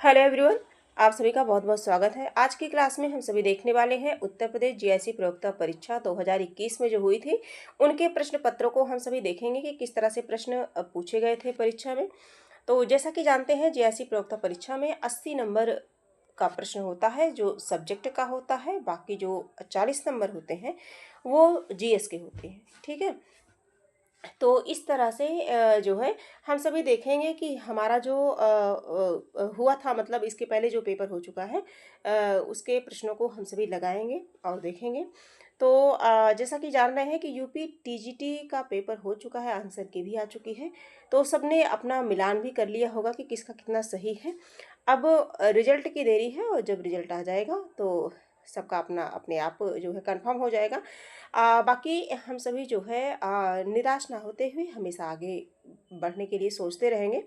Hello everyone, आप सभी का बहुत बहुत स्वागत है। आज की क्लास में हम सभी देखने वाले हैं उत्तर प्रदेश जीआईसी प्रयोक्ता परीक्षा 2021 में जो हुई थी उनके प्रश्न पत्रों को हम सभी देखेंगे कि किस तरह से प्रश्न पूछे गए थे परीक्षा में। तो जैसा कि जानते हैं जीआईसी प्रयोक्ता परीक्षा में 80 नंबर का प्रश्न होता है जो सब्जेक्ट का होता है, बाकी जो 40 नंबर होते हैं वो जीएस के होते हैं। ठीक है, तो इस तरह से जो है हम सभी देखेंगे कि हमारा जो हुआ था, मतलब इसके पहले जो पेपर हो चुका है उसके प्रश्नों को हम सभी लगाएंगे और देखेंगे। तो जैसा कि जान रहे हैं कि यूपी टीजीटी का पेपर हो चुका है, आंसर की भी आ चुकी है, तो सबने अपना मिलान भी कर लिया होगा कि किसका कितना सही है। अब रिजल्ट की देरी है और जब रिजल्ट आ जाएगा तो सबका अपना अपने आप जो है कंफर्म हो जाएगा। बाकी हम सभी जो है निराश ना होते हुए हमेशा आगे बढ़ने के लिए सोचते रहेंगे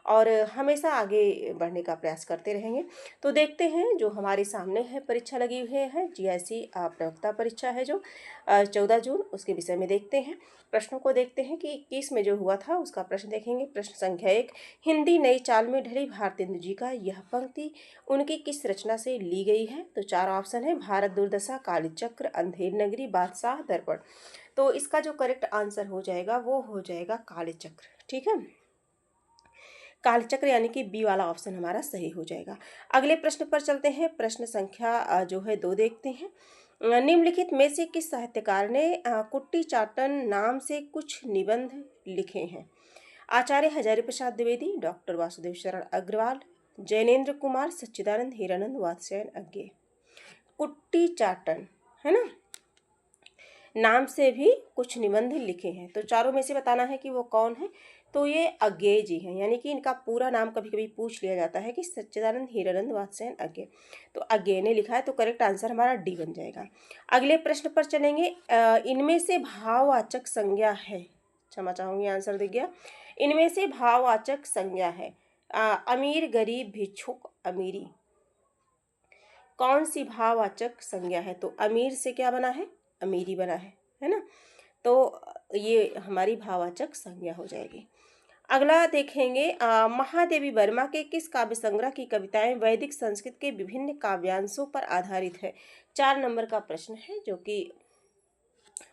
और हमेशा आगे बढ़ने का प्रयास करते रहेंगे। तो देखते हैं जो हमारे सामने है परीक्षा लगी हुई है जीआईसी प्रयोक्ता परीक्षा है जो 14 जून, उसके विषय में देखते हैं। प्रश्नों को देखते हैं कि 21 में जो हुआ था उसका प्रश्न देखेंगे। प्रश्न संख्या 1, हिंदी नई चाल में ढली भारतेंदु जी का यह पंक्ति उनकी किस रचना से ली गई है? तो 4 ऑप्शन है, भारत दुर्दशा, कालीचक्र, अंधेर नगरी, बादशाह दर्पण। तो इसका जो करेक्ट आंसर हो जाएगा वो हो जाएगा कालीचक्र। ठीक है, कालचक्र यानी कि बी वाला ऑप्शन हमारा सही हो जाएगा। अगले प्रश्न पर चलते हैं। प्रश्न संख्या जो है 2 देखते हैं। निम्नलिखित में से किस साहित्यकार ने कुट्टी चाटन नाम से कुछ निबंध लिखे हैं? आचार्य हजारी प्रसाद द्विवेदी, डॉक्टर वासुदेव शरण अग्रवाल, जैनेन्द्र कुमार, सच्चिदानंद हीरानंद, वात्स्यायन अज्ञे। कुट्टी चाटन है ना, नाम से भी कुछ निबंध लिखे हैं, तो चारों में से बताना है कि वो कौन है। तो ये अज्ञेय जी हैं, यानी कि इनका पूरा नाम कभी कभी पूछ लिया जाता है कि सच्चिदानंद हीरानंद वात्स्यायन अज्ञेय, तो अज्ञेय ने लिखा है, तो करेक्ट आंसर हमारा डी बन जाएगा। अगले प्रश्न पर चलेंगे। इनमें से भाववाचक संज्ञा है, क्षमा चाहूंगी आंसर दिख गया। इनमें से भाववाचक संज्ञा है अमीर, गरीब, भिक्षुक, अमीरी। कौन सी भाववाचक संज्ञा है? तो अमीर से क्या बना है? अमीरी बना है ना, तो ये हमारी भाववाचक संज्ञा हो जाएगी। अगला देखेंगे। महादेवी वर्मा के किस काव्य संग्रह की कविताएं वैदिक संस्कृत के विभिन्न काव्यांशों पर आधारित है? 4 नंबर का प्रश्न है जो कि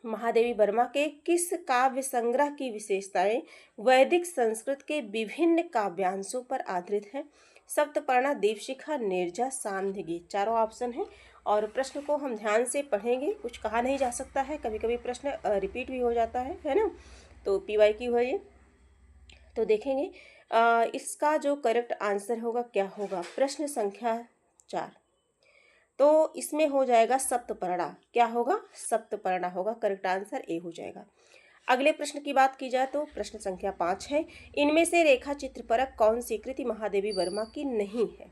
महादेवी वर्मा के किस काव्य संग्रह की विशेषताएं वैदिक संस्कृत के विभिन्न काव्यांशों पर आधारित है? सप्तपर्णा, दीपशिखा, निर्जा, सांध्य। चारों ऑप्शन है और प्रश्न को हम ध्यान से पढ़ेंगे। कुछ कहा नहीं जा सकता है, कभी कभी प्रश्न रिपीट भी हो जाता है ना, तो पीवाई की हुआ ये। तो देखेंगे इसका जो करेक्ट आंसर होगा क्या होगा। प्रश्न संख्या 4, तो इसमें हो जाएगा सप्तपर्णा। क्या होगा? सप्तपर्णा होगा, करेक्ट आंसर ए हो जाएगा। अगले प्रश्न की बात की जाए तो प्रश्न संख्या 5 है, इनमें से रेखा चित्रपरक कौन सी कृति महादेवी वर्मा की नहीं है?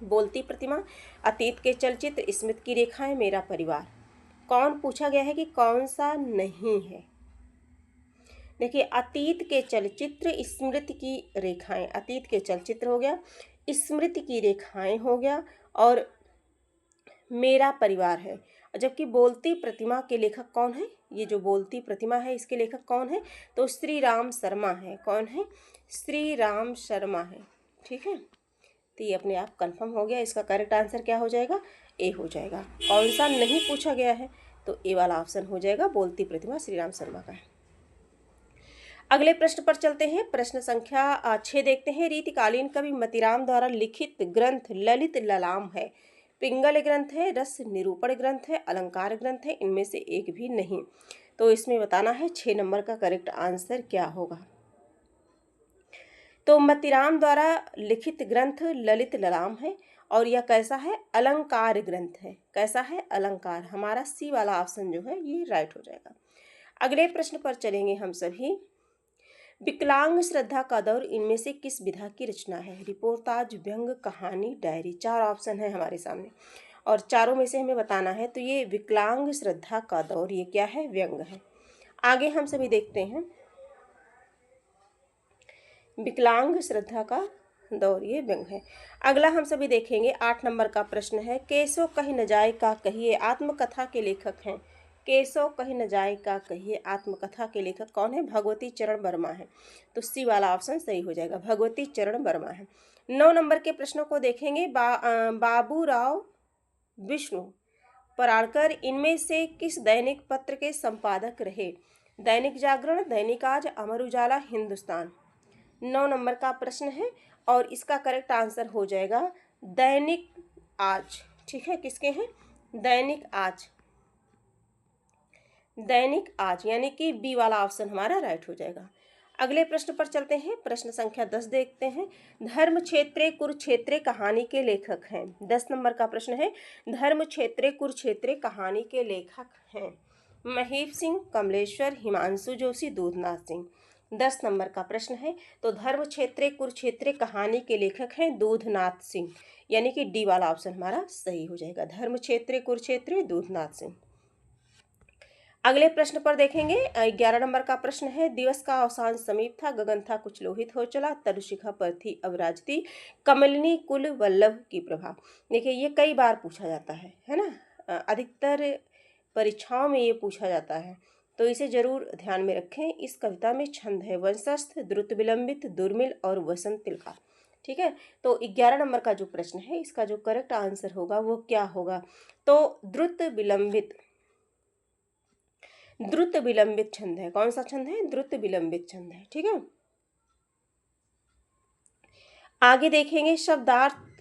बोलती प्रतिमा, अतीत के चलचित्र, स्मृति की रेखाएं, मेरा परिवार। कौन पूछा गया है कि कौन सा नहीं है? देखिए, अतीत के चलचित्र, स्मृति की रेखाएं, अतीत के चलचित्र हो गया, स्मृति की रेखाएं हो गया और मेरा परिवार है। जबकि बोलती प्रतिमा के लेखक कौन है? ये जो बोलती प्रतिमा है इसके लेखक कौन है? तो श्री राम शर्मा है। कौन है? श्री राम शर्मा है। ठीक है, तो ये अपने आप कंफर्म हो गया। इसका करेक्ट आंसर क्या हो जाएगा? ए हो जाएगा। कौन सा नहीं पूछा गया है? तो ए वाला ऑप्शन हो जाएगा, बोलती प्रतिमा श्री राम शर्मा का है। अगले प्रश्न पर चलते हैं। प्रश्न संख्या 6 देखते हैं। रीतिकालीन कवि मतीराम द्वारा लिखित ग्रंथ ललित ललाम है, पिंगल ग्रंथ है, रस निरूपण ग्रंथ है, अलंकार ग्रंथ है, इनमें से एक भी नहीं। तो इसमें बताना है 6 नंबर का करेक्ट आंसर क्या होगा। तो मतीराम द्वारा लिखित ग्रंथ ललित ललाम है और यह कैसा है? अलंकार ग्रंथ है। कैसा है? अलंकार। हमारा सी वाला ऑप्शन जो है ये राइट हो जाएगा। अगले प्रश्न पर चलेंगे हम सभी। विकलांग श्रद्धा का दौर इनमें से किस विधा की रचना है? रिपोर्टाज, व्यंग, कहानी, डायरी। 4 ऑप्शन है हमारे सामने और चारों में से हमें बताना है। तो ये विकलांग श्रद्धा का दौर ये क्या है? व्यंग है। आगे हम सभी देखते हैं। विकलांग श्रद्धा का दौर ये व्यंग है। अगला हम सभी देखेंगे 8 नंबर का प्रश्न है, केसो कही न जाए का कहिए आत्मकथा के लेखक हैं। केसो कही न जाए का कहिए आत्मकथा के लेखक कौन है? भगवती चरण वर्मा है। तो सी वाला ऑप्शन सही हो जाएगा, भगवती चरण वर्मा है। 9 नंबर के प्रश्नों को देखेंगे। बाबूराव विष्णु पराड़कर इनमें से किस दैनिक पत्र के संपादक रहे? दैनिक जागरण, दैनिक आज, अमर उजाला, हिंदुस्तान। 9 नंबर का प्रश्न है और इसका करेक्ट आंसर हो जाएगा दैनिक आज। ठीक है, किसके हैं? दैनिक आज। दैनिक आज यानी कि बी वाला ऑप्शन हमारा राइट हो जाएगा। अगले प्रश्न पर चलते हैं। प्रश्न संख्या 10 देखते हैं। धर्म क्षेत्रे कुरुक्षेत्रे कहानी के लेखक हैं। 10 नंबर का प्रश्न है, धर्म क्षेत्रे कुरुक्षेत्रे कहानी के लेखक हैं महीप सिंह, कमलेश्वर, हिमांशु जोशी, दूधनाथ सिंह। 10 नंबर का प्रश्न है, तो धर्म क्षेत्रे कुरुक्षेत्रे कहानी के लेखक हैं दूधनाथ सिंह, यानी कि डी वाला ऑप्शन हमारा सही हो जाएगा। धर्म क्षेत्रे कुरुक्षेत्रे, दूधनाथ सिंह। अगले प्रश्न पर देखेंगे। 11 नंबर का प्रश्न है, दिवस का अवसान समीप था, गगन था कुछ लोहित हो चला, तरुशिखा पर थी अब राजती, कमलिनी कुल वल्लभ की प्रभा। देखिए, ये कई बार पूछा जाता है ना, अधिकतर परीक्षाओं में ये पूछा जाता है, तो इसे जरूर ध्यान में रखें। इस कविता में छंद है वंशस्थ, द्रुत विलंबित, दुर्मिल और वसंत तिलका। ठीक है, तो 11 नंबर का जो प्रश्न है, इसका जो करेक्ट आंसर होगा वो क्या होगा? तो द्रुत विलंबित, द्रुत विलंबित छंद है। कौन सा छंद है? द्रुत विलंबित छंद है। ठीक है, आगे देखेंगे।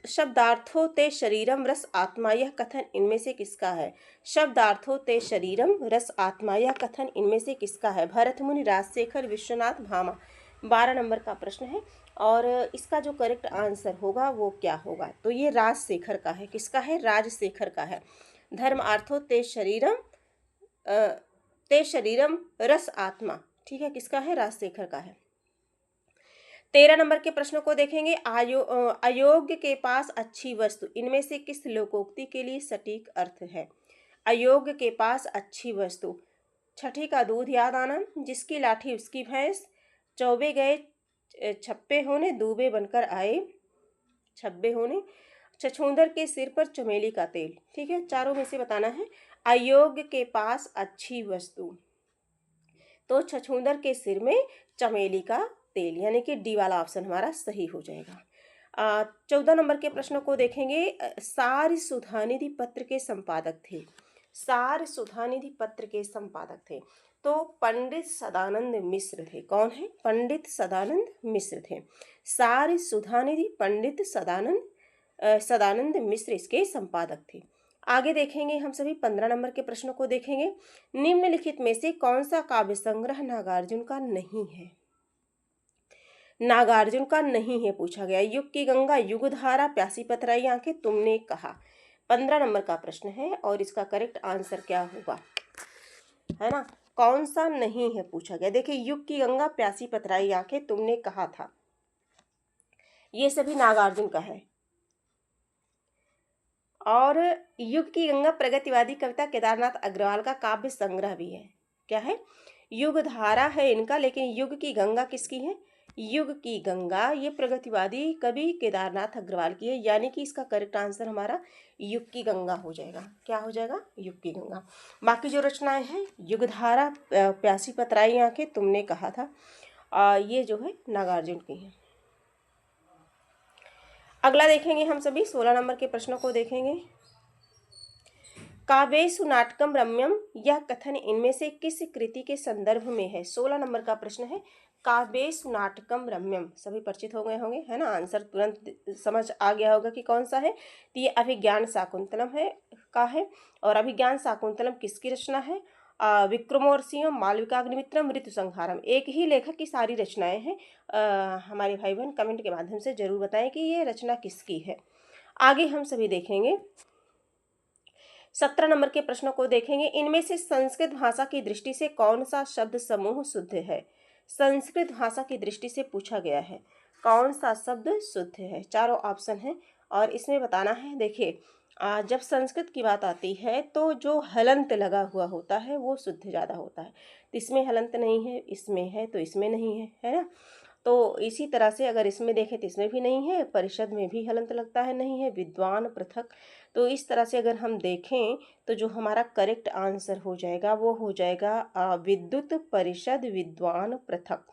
शब्दार्थो ते शरीरम रस आत्मा, यह कथन इनमें से किसका है? शब्दार्थो ते शरीरम रस आत्मा, यह कथन इनमें से किसका है? भरत मुनि, राजशेखर, विश्वनाथ भामा। 12 नंबर का प्रश्न है और इसका जो करेक्ट आंसर होगा वो क्या होगा? तो ये राजशेखर का है। किसका है? राजशेखर का है। धर्म आर्थो ते शरीरम रस आत्मा, ठीक है, किसका है? राजशेखर का है। 13 नंबर के प्रश्नों को देखेंगे। अयोग्य के पास अच्छी वस्तु, इनमें से किस लोकोक्ति के लिए सटीक अर्थ है? अयोग्य के पास अच्छी वस्तु, छठी का दूध याद आना, जिसकी लाठी उसकी भैंस, चौबे गए छप्पे होने, दूबे बनकर आए छब्बे होने, छछूंदर के सिर पर चमेली का तेल। ठीक है, चारों में से बताना है। अयोग्य के पास अच्छी वस्तु, तो छछूंदर के सिर में चमेली का तेल, यानी कि डी वाला ऑप्शन हमारा सही हो जाएगा। 14 नंबर के प्रश्नों को देखेंगे। सार सुधानिधि पत्र के संपादक थे। सार सुधानिधि पत्र के संपादक थे तो पंडित सदानंद मिश्र थे। कौन है? पंडित सदानंद मिश्र थे। सार सुधानिधि पंडित सदानंद मिश्र इसके संपादक थे। आगे देखेंगे हम सभी 15 नंबर के प्रश्नों को देखेंगे। निम्नलिखित में से कौन सा काव्य संग्रह नागार्जुन का नहीं है? नागार्जुन का नहीं है पूछा गया। युग की गंगा, युगधारा, प्यासी पथराई आंखें, तुमने कहा। 15 नंबर का प्रश्न है और इसका करेक्ट आंसर क्या होगा, है ना? कौन सा नहीं है पूछा गया। देखिए, युग की गंगा, प्यासी पथराई आंखें, तुमने कहा था, ये सभी नागार्जुन का है। और युग की गंगा प्रगतिवादी कविता केदारनाथ अग्रवाल का काव्य संग्रह भी है। क्या है? युग धारा है इनका, लेकिन युग की गंगा किसकी है? युग की गंगा ये प्रगतिवादी कवि केदारनाथ अग्रवाल की है, यानी कि इसका करेक्ट आंसर हमारा युग की गंगा हो जाएगा। क्या हो जाएगा? युग की गंगा। बाकी जो रचनाएं हैं, युगधारा, प्यासी पतराई आंखें, तुमने कहा था, ये जो है नागार्जुन की है। अगला देखेंगे हम सभी 16 नंबर के प्रश्नों को देखेंगे। काव्येषु नाटकम रम्यम, यह कथन इनमें से किस कृति के संदर्भ में है? 16 नंबर का प्रश्न है, काव्येषु नाटकम रम्यम। सभी परिचित हो गए होंगे, है ना? आंसर तुरंत समझ आ गया होगा कि कौन सा है। तो ये अभिज्ञान शाकुंतलम है और अभिज्ञान शाकुंतलम किसकी रचना है? विक्रमोर्वशीयम, मालविकाग्निमित्रम, ऋतु संहारम। एक ही लेखक की सारी रचनाएं हैं। हमारे भाई बहन कमेंट के माध्यम से जरूर बताएं कि ये रचना किसकी है। आगे हम सभी देखेंगे 17 नंबर के प्रश्नों को देखेंगे। इनमें से संस्कृत भाषा की दृष्टि से कौन सा शब्द समूह शुद्ध है? संस्कृत भाषा की दृष्टि से पूछा गया है, कौन सा शब्द शुद्ध है? चारों ऑप्शन है और इसमें बताना है। देखिए, जब संस्कृत की बात आती है तो जो हलंत लगा हुआ होता है वो शुद्ध ज़्यादा होता है। तो इसमें हलंत नहीं है, इसमें है तो इसमें नहीं है ना? तो इसी तरह से अगर इसमें देखें तो इसमें भी नहीं है, परिषद में भी हलंत लगता है, नहीं है, विद्वान, पृथक। तो इस तरह से अगर हम देखें तो जो हमारा करेक्ट आंसर हो जाएगा वो हो जाएगा विद्युत, परिषद, विद्वान, पृथक,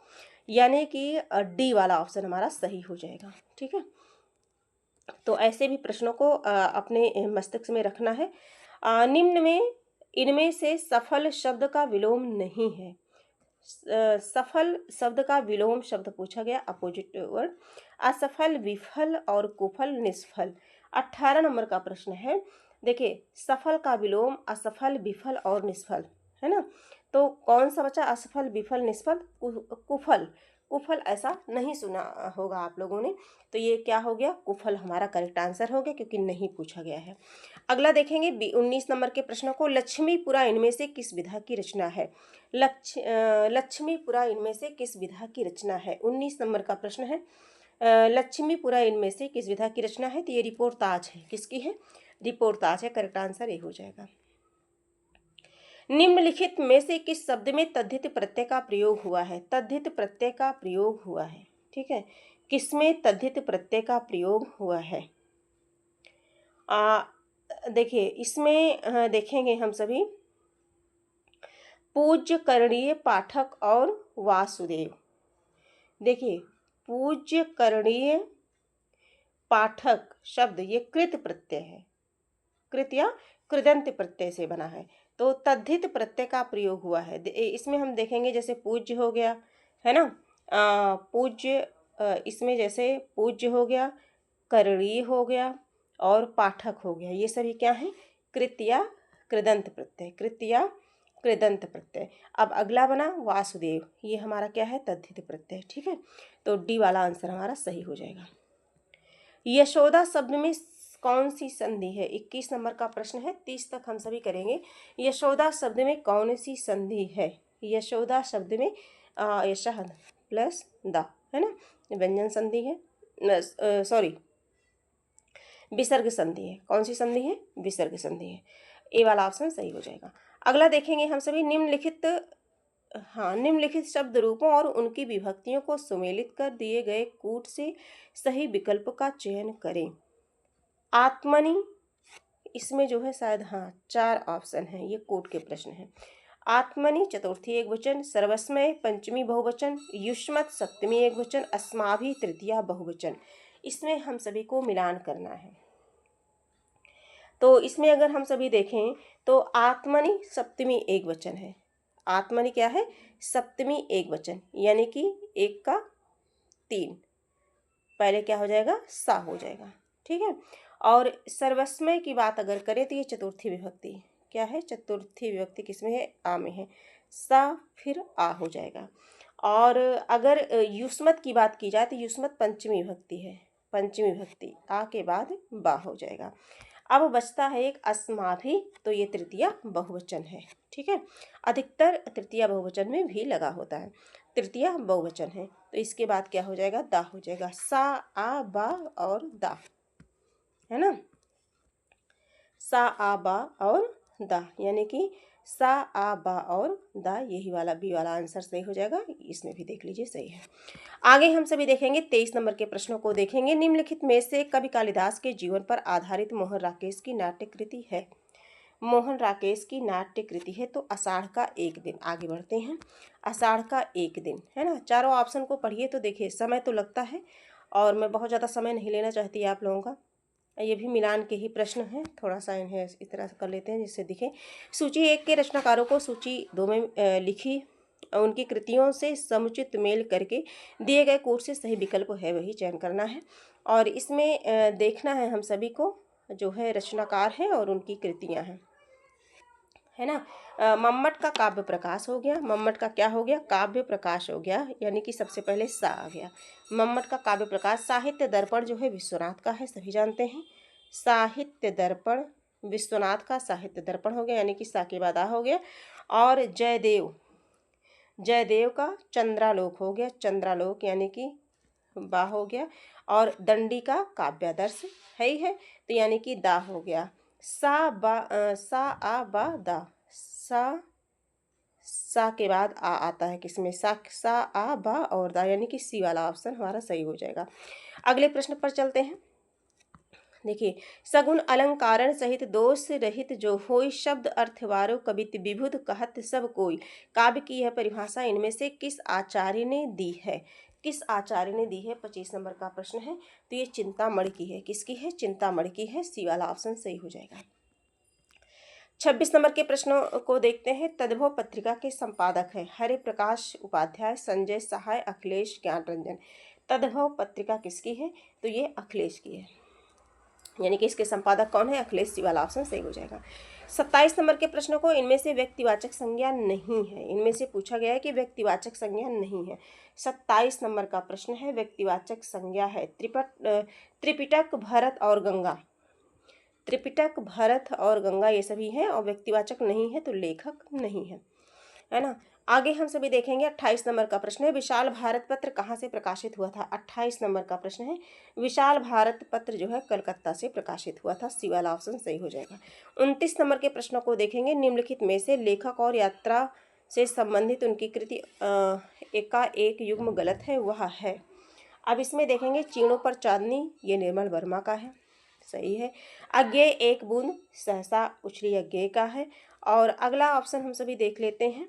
यानी कि डी वाला ऑप्शन हमारा सही हो जाएगा। ठीक है, तो ऐसे भी प्रश्नों को अपने मस्तिष्क में रखना है। निम्न में इनमें से सफल शब्द का विलोम नहीं है। सफल शब्द का विलोम शब्द पूछा गया, अपोजिट वर्ड। असफल, विफल और कुफल, निष्फल। 18 नंबर का प्रश्न है। देखिए, सफल का विलोम असफल, विफल और निष्फल, है ना। तो कौन सा बचा? असफल, विफल, निष्फल, कुफल। कुफल ऐसा नहीं सुना होगा आप लोगों ने, तो ये क्या हो गया? कुफल हमारा करेक्ट आंसर हो गया, क्योंकि नहीं पूछा गया है। अगला देखेंगे 19 नंबर के प्रश्न को। लक्ष्मीपुरा इनमें से किस विधा की रचना है? लक्ष्मीपुरा इनमें से किस विधा की रचना है? 19 नंबर का प्रश्न है। लक्ष्मीपुरा इनमें से किस विधा की रचना है? तो ये रिपोर्ताज है। किसकी है? रिपोर्ताज है। करेक्ट आंसर ये हो जाएगा। निम्नलिखित में से किस शब्द में तद्धित प्रत्यय का प्रयोग हुआ है? तद्धित प्रत्यय का प्रयोग हुआ है, ठीक है। किसमें तद्धित प्रत्यय का प्रयोग हुआ है? देखिए, इसमें देखेंगे हम सभी, पूज्य, करणीय, पाठक और वासुदेव। देखिए, पूज्य, करणीय, पाठक शब्द ये कृत प्रत्यय है। कृत या कृदंत प्रत्यय से बना है, तो तद्धित प्रत्यय का प्रयोग हुआ है। इसमें हम देखेंगे जैसे पूज्य हो गया, है ना। पूज्य, इसमें जैसे पूज्य हो गया, करणीय हो गया और पाठक हो गया। ये सभी क्या है? कृत या कृदंत प्रत्यय। कृत या कृदंत प्रत्यय। अब अगला बना वासुदेव, ये हमारा क्या है? तद्धित प्रत्यय, ठीक है। तो डी वाला आंसर हमारा सही हो जाएगा। यशोदा शब्द में कौन सी संधि है? 21 नंबर का प्रश्न है, 30 तक हम सभी करेंगे। यशोदा शब्द में कौन सी संधि है? यशोदा शब्द में यशः प्लस द, है ना, व्यंजन संधि है, सॉरी विसर्ग संधि है। कौन सी संधि है? विसर्ग संधि है। ए वाला ऑप्शन सही हो जाएगा। अगला देखेंगे हम सभी, निम्नलिखित शब्द रूपों और उनकी विभक्तियों को सुमेलित कर दिए गए कूट से सही विकल्प का चयन करें। आत्मनि, इसमें जो है शायद 4 ऑप्शन हैं, ये कोट के प्रश्न हैं। आत्मनि चतुर्थी एकवचन, सर्वस्मय पंचमी बहुवचन, युष्मत् सप्तमी एकवचन, अस्माभि तृतीया बहुवचन। इसमें हम सभी को मिलान करना है। तो इसमें अगर हम सभी देखें तो आत्मनि सप्तमी एकवचन है। आत्मनि क्या है? सप्तमी एकवचन, यानी कि 1 का 3, पहले क्या हो जाएगा? सा हो जाएगा, ठीक है। और सर्वस्मय की बात अगर करें तो ये चतुर्थी विभक्ति क्या है? चतुर्थी विभक्ति किसमें है? आ में है। सा फिर आ हो जाएगा। और अगर युष्मत की बात की जाए तो युष्मत पंचमी विभक्ति है। पंचमी विभक्ति आ के बाद बा हो जाएगा। अब बचता है एक अस्माभि, तो ये तृतीया बहुवचन है, ठीक है। अधिकतर तृतीया बहुवचन में भी लगा होता है। तृतीया बहुवचन है, तो इसके बाद क्या हो जाएगा? दा हो जाएगा। सा, आ, बा और दा, है ना। सा, आ, बा और दा, यानी कि सा, आ, बा और दा, यही वाला बी वाला आंसर सही हो जाएगा। इसमें भी देख लीजिए सही है। आगे हम सभी देखेंगे 23 नंबर के प्रश्नों को देखेंगे। निम्नलिखित में से कवि कालिदास के जीवन पर आधारित मोहन राकेश की नाट्य कृति है? मोहन राकेश की नाट्य कृति है तो आषाढ़ का एक दिन। आगे बढ़ते हैं। आषाढ़ का एक दिन, है ना। चारों ऑप्शन को पढ़िए तो देखिए समय तो लगता है, और मैं बहुत ज़्यादा समय नहीं लेना चाहती आप लोगों का। ये भी मिलान के ही प्रश्न हैं, थोड़ा सा इन्हें इस तरह से कर लेते हैं जिससे दिखे। सूची 1 के रचनाकारों को सूची 2 में लिखी उनकी कृतियों से समुचित मेल करके दिए गए कोर्स से सही विकल्प है वही चयन करना है। और इसमें देखना है हम सभी को जो है रचनाकार हैं और उनकी कृतियां हैं, है ना। मम्मट का काव्य प्रकाश हो गया। मम्मट का क्या हो गया? काव्य प्रकाश हो गया, यानी कि सबसे पहले सा आ गया। मम्मट का काव्य प्रकाश। साहित्य दर्पण जो है विश्वनाथ का है, सभी जानते हैं। साहित्य दर्पण विश्वनाथ का साहित्य दर्पण हो गया, यानी कि सा के बाद आ हो गया। और जयदेव, जयदेव का चंद्रालोक हो गया। चंद्रालोक यानी कि बा हो गया। और दंडी का काव्यादर्श है ही है, तो यानी कि दा हो गया। सा, आ, बा, दा। सा के बाद आ आता है किसमें? सा, आ, बा और दा, यानी कि सी वाला ऑप्शन हमारा सही हो जाएगा। अगले प्रश्न पर चलते हैं। देखिए, सगुण अलंकारण सहित दोष रहित जो होय, शब्द अर्थवारो कवित विभुध कहत सब कोई। काव्य की यह परिभाषा इनमें से किस आचार्य ने दी है? किस आचार्य ने दी है? 25 नंबर का प्रश्न है। तो ये चिंतामणि की है। किसकी है? चिंतामणि की है। सी वाला ऑप्शन सही हो जाएगा। 26 नंबर के प्रश्नों को देखते हैं। तद्भव पत्रिका के संपादक हैं हरि प्रकाश उपाध्याय, संजय सहाय, अखिलेश ज्ञान रंजन। तद्भव पत्रिका किसकी है? तो ये अखिलेश की है, यानी कि इसके संपादक कौन है? अखिलेश। सी वाला ऑप्शन सही हो जाएगा। 27 नंबर के प्रश्न को, इनमें से व्यक्तिवाचक संज्ञा नहीं है। इनमें से पूछा गया है कि व्यक्तिवाचक संज्ञा नहीं है। 27 नंबर का प्रश्न है, व्यक्तिवाचक संज्ञा है त्रिपिटक, भरत और गंगा। त्रिपिटक, भरत और गंगा ये सभी हैं, और व्यक्तिवाचक नहीं है तो लेखक नहीं है ना। आगे हम सभी देखेंगे। 28 नंबर का प्रश्न है, विशाल भारत पत्र कहाँ से प्रकाशित हुआ था? 28 नंबर का प्रश्न है, विशाल भारत पत्र जो है कलकत्ता से प्रकाशित हुआ था। सी वाला ऑप्शन सही हो जाएगा। 29 नंबर के प्रश्नों को देखेंगे। निम्नलिखित में से लेखक और यात्रा से संबंधित उनकी कृति का एक युग्म गलत है, वह है। अब इसमें देखेंगे, चीणों पर चांदनी, ये निर्मल वर्मा का है, सही है। अज्ञेय एक बूंद सहसा उछली अज्ञेय का है। और अगला ऑप्शन हम सभी देख लेते हैं।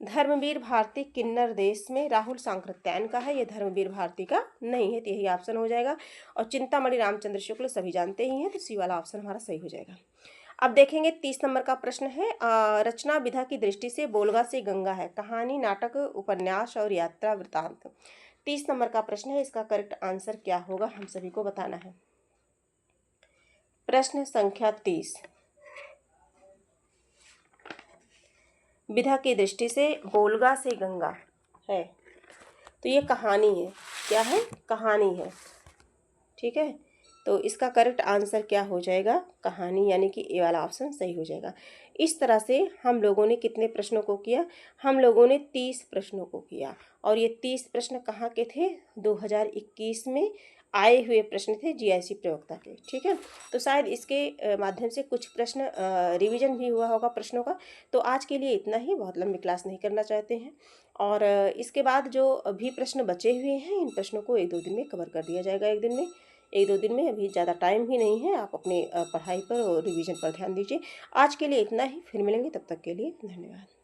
धर्मवीर भारती किन्नर देश में, राहुल सांकृत्यायन का है। ये धर्मवीर भारती का नहीं है, तो यही ऑप्शन हो जाएगा। और चिंतामणि रामचंद्र शुक्ल सभी जानते ही हैं, तो सी वाला ऑप्शन हमारा सही हो जाएगा। अब देखेंगे 30 नंबर का प्रश्न है, रचना विधा की दृष्टि से बोलगा से गंगा है। कहानी, नाटक, उपन्यास और यात्रा वृतांत। 30 नंबर का प्रश्न है, इसका करेक्ट आंसर क्या होगा हम सभी को बताना है। प्रश्न संख्या 30, विधा की दृष्टि से बोलगा से गंगा है, तो ये कहानी है। क्या है? कहानी है, ठीक है। तो इसका करेक्ट आंसर क्या हो जाएगा? कहानी, यानी कि ए वाला ऑप्शन सही हो जाएगा। इस तरह से हम लोगों ने कितने प्रश्नों को किया? हम लोगों ने 30 प्रश्नों को किया, और ये 30 प्रश्न कहाँ के थे? 2021 में आए हुए प्रश्न थे, जीआईसी प्रयोक्ता के, ठीक है। तो शायद इसके माध्यम से कुछ प्रश्न रिवीजन भी हुआ होगा प्रश्नों का। तो आज के लिए इतना ही, बहुत लंबी क्लास नहीं करना चाहते हैं। और इसके बाद जो भी प्रश्न बचे हुए हैं, इन प्रश्नों को 1-2 दिन में कवर कर दिया जाएगा। एक दो दिन में, अभी ज़्यादा टाइम ही नहीं है। आप अपने पढ़ाई पर और रिवीजन पर ध्यान दीजिए। आज के लिए इतना ही, फिर मिलेंगे, तब तक के लिए धन्यवाद।